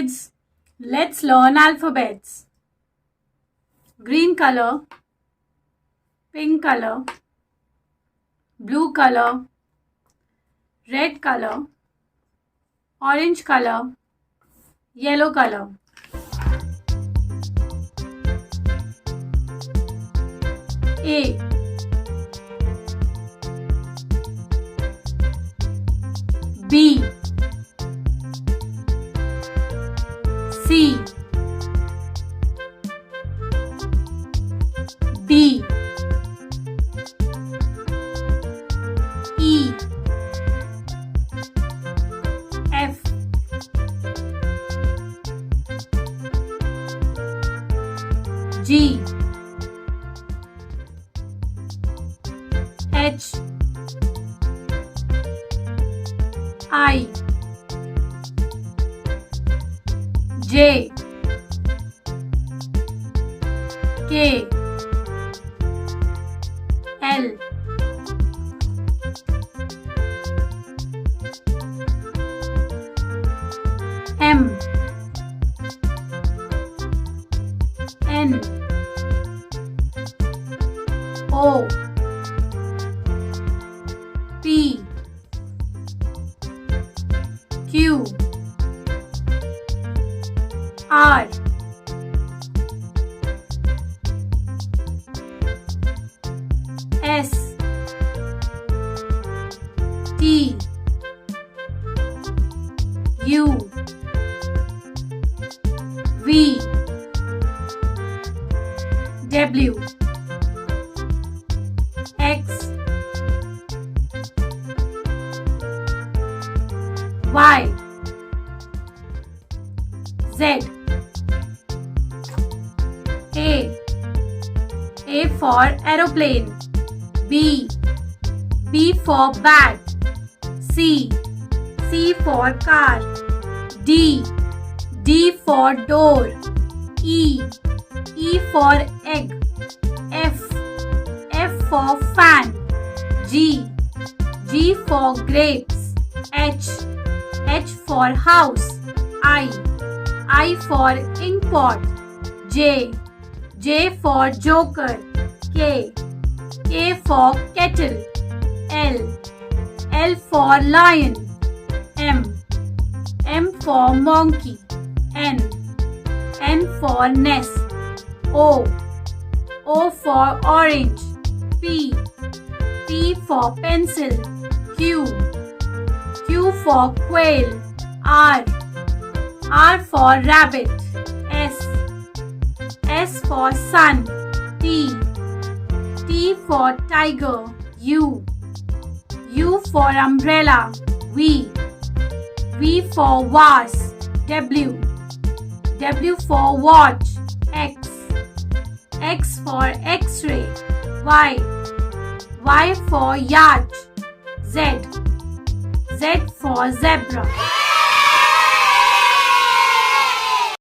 kids, let's learn alphabets. Green color, pink color, blue color, red color, orange color, yellow color. A, B, C, D, E, F, G, H, I, J, K, L, M, N, O, P, Q, R, S, T, U, V, W, X, Y, Z. A for aeroplane. B for bat. C for car. D for door. E for egg. F for fan. G for grapes. H for house. I for ink pot. J for joker. K for kettle. L for lion. M for monkey. N for nest. O for orange. P for pencil. Q for quail. R for rabbit. S for sun. T for tiger. U for umbrella. V for vase. W for watch. X for x-ray. Y for yacht. Z for zebra.